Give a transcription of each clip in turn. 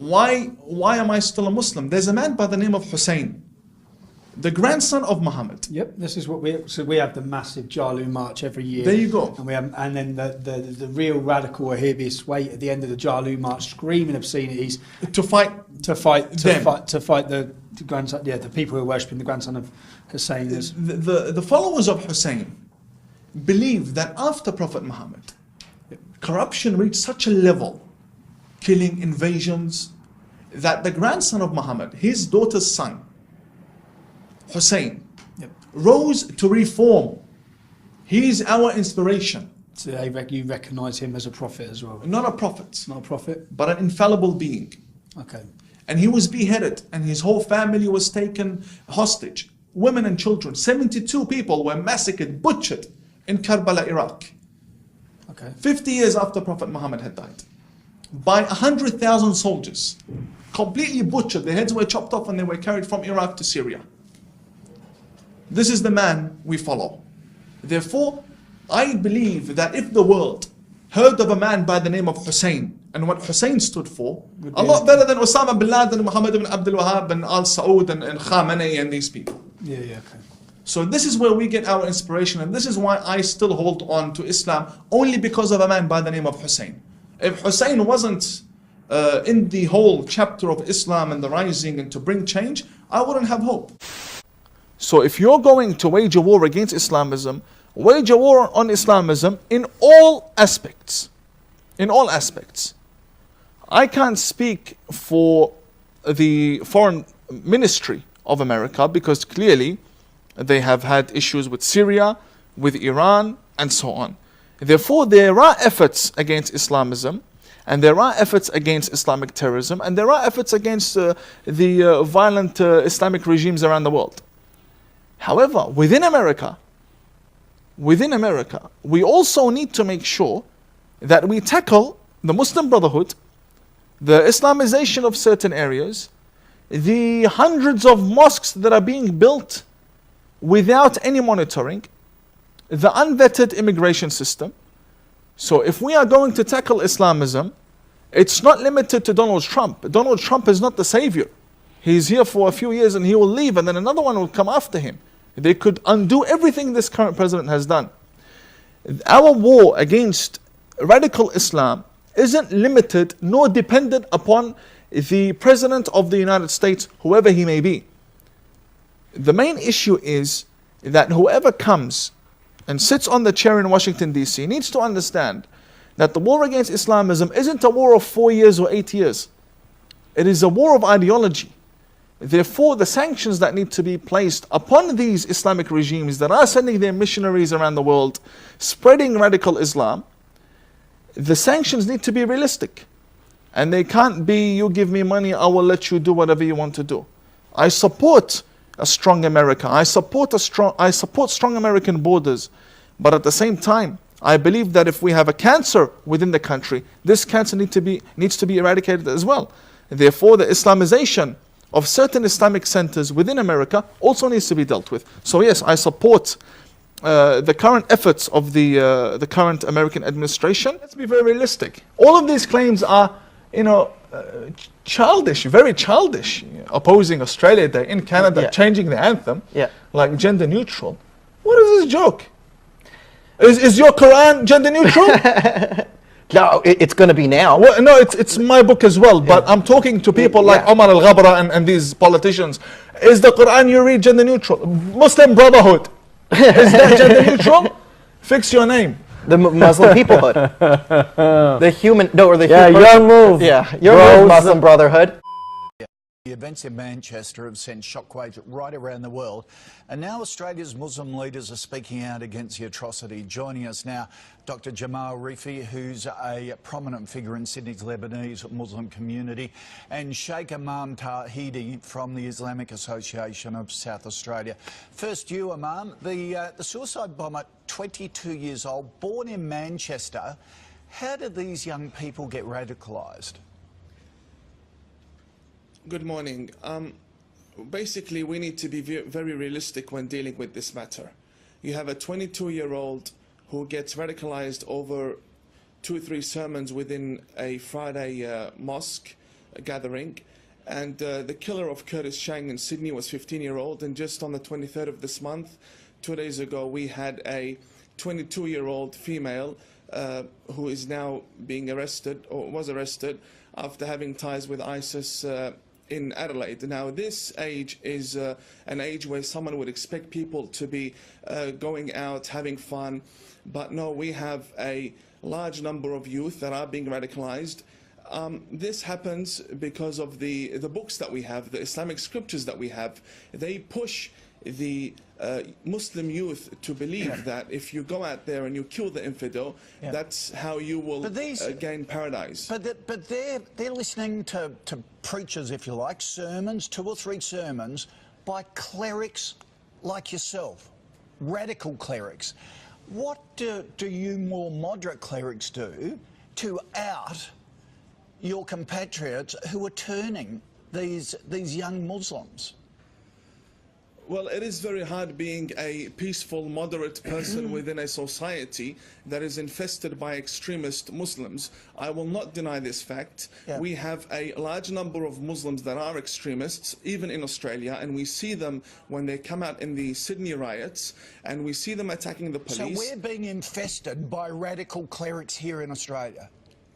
why am I still a Muslim? There's a man by the name of Hussein, the grandson of Muhammad. Yep, this is what we have the massive Jalu march every year. There you go. And then the real radical Wahhabis wait at the end of the Jalu march, screaming obscenities To fight the grandson, the people who are worshipping the grandson of Hussein. The followers of Hussein believe that after Prophet Muhammad, corruption reached such a level, killing, invasions, that the grandson of Muhammad, his daughter's son, Hussein, rose to reform. He is our inspiration. So you recognise him as a prophet as well? Not a prophet. Not a prophet? But an infallible being. Okay. And he was beheaded, and his whole family was taken hostage. Women and children, 72 people were massacred, butchered in Karbala, Iraq. Okay. 50 years after Prophet Muhammad had died. By 100,000 soldiers, completely butchered. Their heads were chopped off and they were carried from Iraq to Syria. This is the man we follow. Therefore, I believe that if the world heard of a man by the name of Hussein and what Hussein stood for, a lot better than Osama bin Laden, Muhammad ibn Abdul Wahab, and Al Saud, and Khamenei, and these people. Yeah, okay. So this is where we get our inspiration, and this is why I still hold on to Islam, only because of a man by the name of Hussein. If Hussein wasn't in the whole chapter of Islam and the rising and to bring change, I wouldn't have hope. So if you're going to wage a war against Islamism, wage a war on Islamism in all aspects. In all aspects. I can't speak for the foreign ministry of America because clearly they have had issues with Syria, with Iran, and so on. Therefore, there are efforts against Islamism, and there are efforts against Islamic terrorism, and there are efforts against the violent Islamic regimes around the world. However, within America, we also need to make sure that we tackle the Muslim Brotherhood, the Islamization of certain areas, the hundreds of mosques that are being built without any monitoring, the unvetted immigration system. So if we are going to tackle Islamism, it's not limited to Donald Trump. Donald Trump is not the savior. He's here for a few years and he will leave, and then another one will come after him. They could undo everything this current president has done. Our war against radical Islam isn't limited nor dependent upon the President of the United States, whoever he may be. The main issue is that whoever comes and sits on the chair in Washington, D.C. needs to understand that the war against Islamism isn't a war of 4 years or 8 years. It is a war of ideology. Therefore, the sanctions that need to be placed upon these Islamic regimes that are sending their missionaries around the world, spreading radical Islam, the sanctions need to be realistic. And they can't be, you give me money, I will let you do whatever you want to do. I support a strong America. I support strong American borders. But at the same time, I believe that if we have a cancer within the country, this cancer needs to be eradicated as well. Therefore, the Islamization of certain Islamic centers within America also needs to be dealt with. So yes, I support the current efforts of the current American administration. Let's be very realistic. All of these claims are, childish, very childish. Opposing Australia Day in Canada, changing the anthem, like gender neutral. What is this joke? Is your Quran gender neutral? No, it's going to be now. Well, no, it's my book as well, but I'm talking to people like Omar al-Ghabra and these politicians. Is the Quran you read gender neutral? Muslim Brotherhood, is that gender neutral? Fix your name. The Muslim Peoplehood. The human, no, or the human. Your move. Yeah, your move, Muslim Brotherhood. The events in Manchester have sent shockwaves right around the world, and now Australia's Muslim leaders are speaking out against the atrocity. Joining us now, Dr. Jamal Rifi, who's a prominent figure in Sydney's Lebanese Muslim community, and Sheikh Imam Tawhidi from the Islamic Association of South Australia. First, you, Imam, the suicide bomber, 22 years old, born in Manchester. How did these young people get radicalised? Good morning. Basically, we need to be very realistic when dealing with this matter. You have a 22-year-old who gets radicalized over 2 or 3 sermons within a Friday mosque. gathering. And the killer of Curtis Chang in Sydney was 15-year-old. And just on the 23rd of this month, 2 days ago, we had a 22-year-old female who is now being arrested, or was arrested, after having ties with ISIS in Adelaide. Now, this age is an age where someone would expect people to be going out, having fun. But no, we have a large number of youth that are being radicalized. This happens because of the books that we have, the Islamic scriptures that we have. They push the Muslim youth to believe that if you go out there and you kill the infidel, that's how you will gain paradise. But they're listening to preachers, if you like, sermons, 2 or 3 sermons by clerics like yourself, radical clerics. What do you more moderate clerics do to out your compatriots who are turning these young Muslims? Well, it is very hard being a peaceful, moderate person within a society that is infested by extremist Muslims. I will not deny this fact. We have a large number of Muslims that are extremists, even in Australia, and we see them when they come out in the Sydney riots, and we see them attacking the police. So we're being infested by radical clerics here in Australia?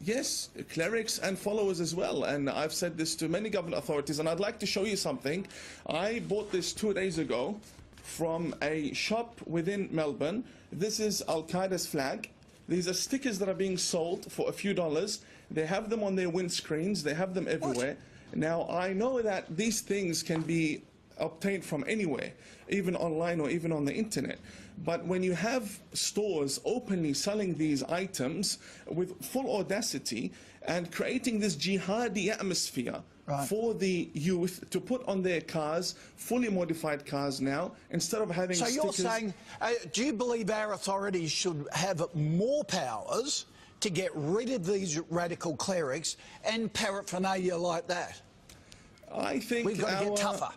Yes, clerics and followers as well, and I've said this to many government authorities, and I'd like to show you something. I bought this 2 days ago from a shop within Melbourne. This is Al-Qaeda's flag. These are stickers that are being sold for a few dollars. They have them on their windscreens, they have them everywhere. Now, I know that these things can be obtained from anywhere, even online or even on the internet. But when you have stores openly selling these items with full audacity and creating this jihadi atmosphere for the youth to put on their cars, fully modified cars now, instead of having stickers. So you're saying, do you believe our authorities should have more powers to get rid of these radical clerics and paraphernalia like that? I think we've got to get tougher.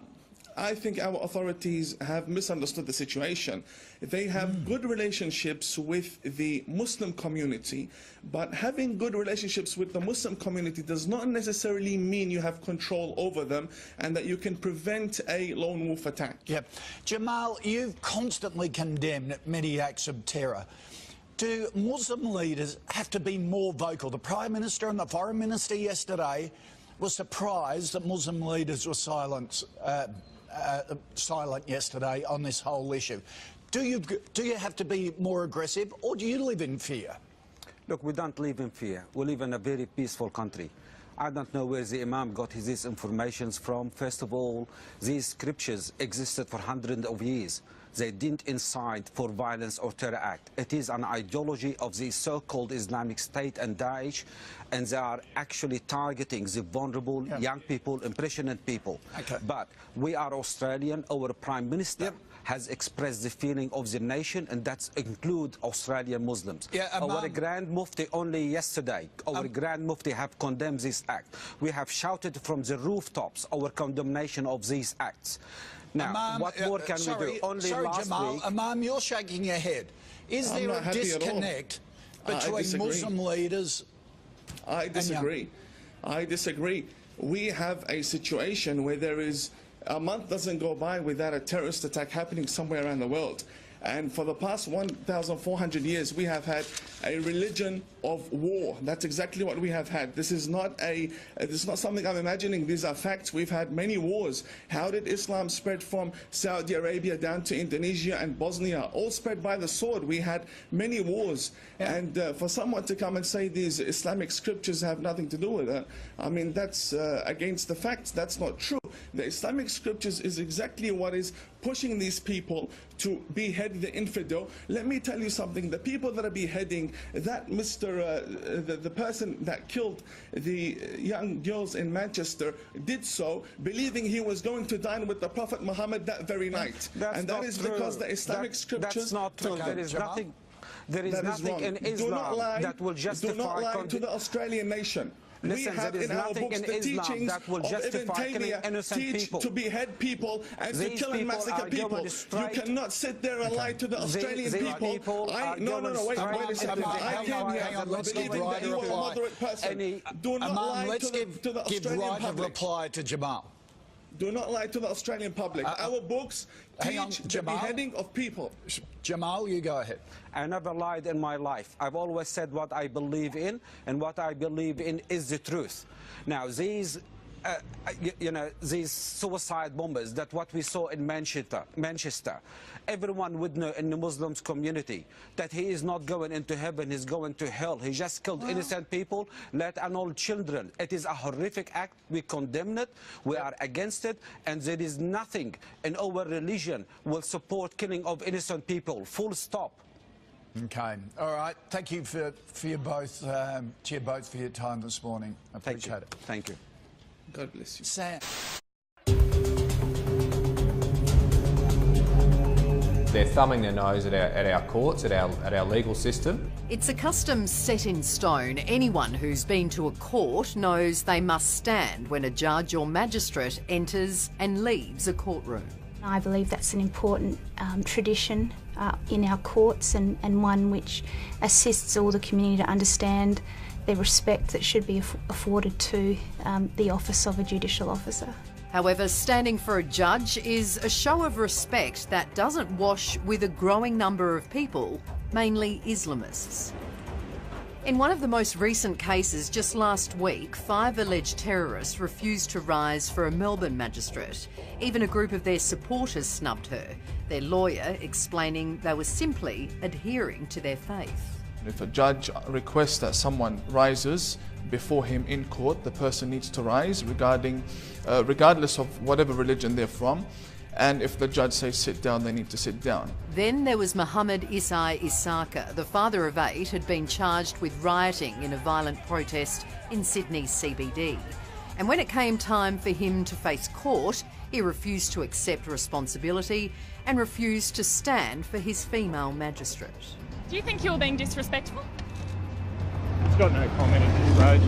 I think our authorities have misunderstood the situation. They have good relationships with the Muslim community, but having good relationships with the Muslim community does not necessarily mean you have control over them and that you can prevent a lone wolf attack. Yep. Jamal, you've constantly condemned many acts of terror. Do Muslim leaders have to be more vocal? The Prime Minister and the Foreign Minister yesterday were surprised that Muslim leaders were silent yesterday on this whole issue. Do you have to be more aggressive, or do you live in fear? Look, we don't live in fear. We live in a very peaceful country. I don't know where the Imam got his information from. First of all, these scriptures existed for hundreds of years. They didn't incite for violence or terror act. It is an ideology of the so-called Islamic State and Daesh, and they are actually targeting the vulnerable young people, impressionable people. But we are Australian. Our Prime Minister has expressed the feeling of the nation, and that includes Australian Muslims. Our Grand Mufti only yesterday, our Grand Mufti have condemned this act. We have shouted from the rooftops our condemnation of these acts. Now, Imam, what more can we do? Only last Jamal, week... Imam, you're shaking your head. Is there a disconnect between Muslim leaders? I disagree. I disagree. We have a situation where there is a month doesn't go by without a terrorist attack happening somewhere around the world. And for the past 1,400 years, we have had a religion of war. That's exactly what we have had. This is not something I'm imagining. These are facts. We've had many wars. How did Islam spread from Saudi Arabia down to Indonesia and Bosnia? All spread by the sword. We had many wars. And for someone to come and say these Islamic scriptures have nothing to do with it, I mean, that's against the facts. That's not true. The Islamic scriptures is exactly what is pushing these people to behead the infidel. Let me tell you something. The people that are beheading, that the person that killed the young girls in Manchester did so believing he was going to dine with the Prophet Muhammad that very night. And that is because the Islamic scriptures... That's not true. There is nothing... There is nothing in Islam that will justify... Do not lie to the Australian nation. Listen, we have there is in our nothing books in the Islam teachings that will of Ibn justify killing Taymiyyah innocent teach people. to behead people and to These kill and people massacre are people. going You straight- cannot sit there and lie to the Australian these people. people are No, going wait straight a second. into the I came here hang on, let's give believing that Ryder you are a reply. moderate person. Do not Imam, lie let's to the give Australian Ryder public. reply to Jamal. Do not lie to the Australian public. Our books hang on, teach the Jamal. beheading of people. Jamal, you go ahead. I never lied in my life. I've always said what I believe in, and what I believe in is the truth. Now, these these suicide bombers, that what we saw in Manchester, everyone would know in the Muslim community that he is not going into heaven, he's going to hell. He just killed innocent people, let alone children. It is a horrific act. We condemn it, we are against it, and there is nothing in our religion will support killing of innocent people, full stop. Okay. All right. Thank you for you both, for your time this morning. I appreciate it. Thank you. God bless you. Sam. They're thumbing their nose at our courts, at our legal system. It's a custom set in stone. Anyone who's been to a court knows they must stand when a judge or magistrate enters and leaves a courtroom. I believe that's an important tradition in our courts, and one which assists all the community to understand the respect that should be afforded to the office of a judicial officer. However, standing for a judge is a show of respect that doesn't wash with a growing number of people, mainly Islamists. In one of the most recent cases just last week, 5 alleged terrorists refused to rise for a Melbourne magistrate. Even a group of their supporters snubbed her, their lawyer explaining they were simply adhering to their faith. If a judge requests that someone rises before him in court, the person needs to rise regardless of whatever religion they're from. And if the judge says sit down, they need to sit down. Then there was Muhammad Isaka. The father of 8 had been charged with rioting in a violent protest in Sydney's CBD. And when it came time for him to face court, he refused to accept responsibility and refused to stand for his female magistrate. Do you think you're being disrespectful? He's got no comment at this stage.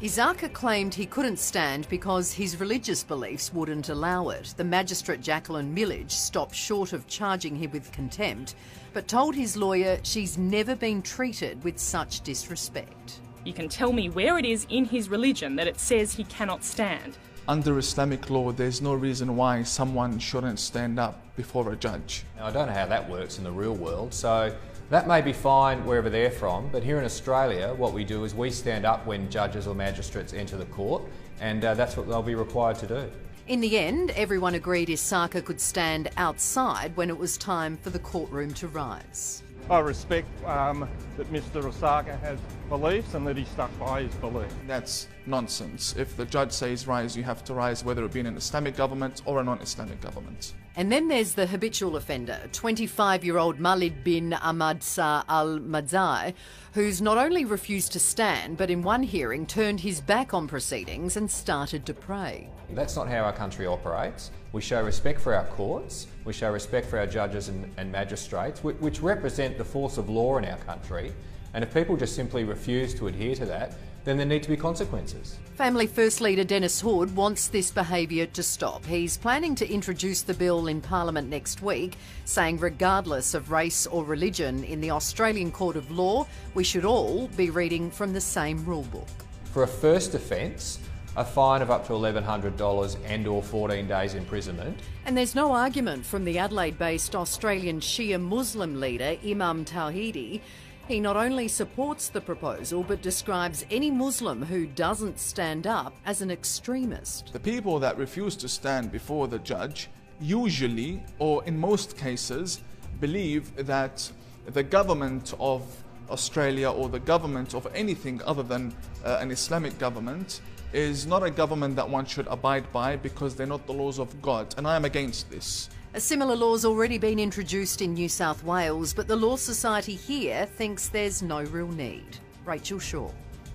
Isaka claimed he couldn't stand because his religious beliefs wouldn't allow it. The magistrate Jacqueline Millage stopped short of charging him with contempt, but told his lawyer she's never been treated with such disrespect. You can tell me where it is in his religion that it says he cannot stand. Under Islamic law, there's no reason why someone shouldn't stand up before a judge. Now, I don't know how that works in the real world, so that may be fine wherever they're from, but here in Australia, what we do is we stand up when judges or magistrates enter the court, and that's what they'll be required to do. In the end, everyone agreed Isaka could stand outside when it was time for the courtroom to rise. I respect that Mr Osaka has beliefs and that he stuck by his beliefs. That's nonsense. If the judge says rise, you have to rise, whether it be in an Islamic government or a non-Islamic government. And then there's the habitual offender, 25-year-old Malid bin Ahmad Sa al-Madzai, who's not only refused to stand, but in one hearing turned his back on proceedings and started to pray. That's not how our country operates. We show respect for our courts, we show respect for our judges and magistrates, which represent the force of law in our country. And if people just simply refuse to adhere to that, then there need to be consequences. Family First leader Dennis Hood wants this behaviour to stop. He's planning to introduce the bill in Parliament next week, saying regardless of race or religion in the Australian Court of Law, we should all be reading from the same rulebook. For a first offence, a fine of up to $1,100 and or 14 days imprisonment. And there's no argument from the Adelaide-based Australian Shi'a Muslim leader Imam Tawhidi. He not only supports the proposal but describes any Muslim who doesn't stand up as an extremist. The people that refuse to stand before the judge usually, or in most cases, believe that the government of Australia or the government of anything other than an Islamic government is not a government that one should abide by because they're not the laws of God, and I am against this. A similar law's already been introduced in New South Wales, but the Law Society here thinks there's no real need. Rachel Shaw.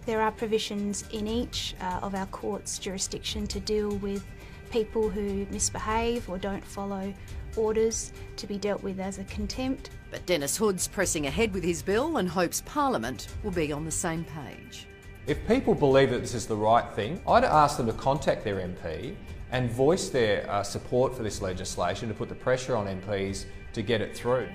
There are provisions in each of our courts' jurisdiction to deal with people who misbehave or don't follow orders, to be dealt with as a contempt. But Dennis Hood's pressing ahead with his bill and hopes Parliament will be on the same page. If people believe that this is the right thing, I'd ask them to contact their MP and voice their support for this legislation to put the pressure on MPs to get it through.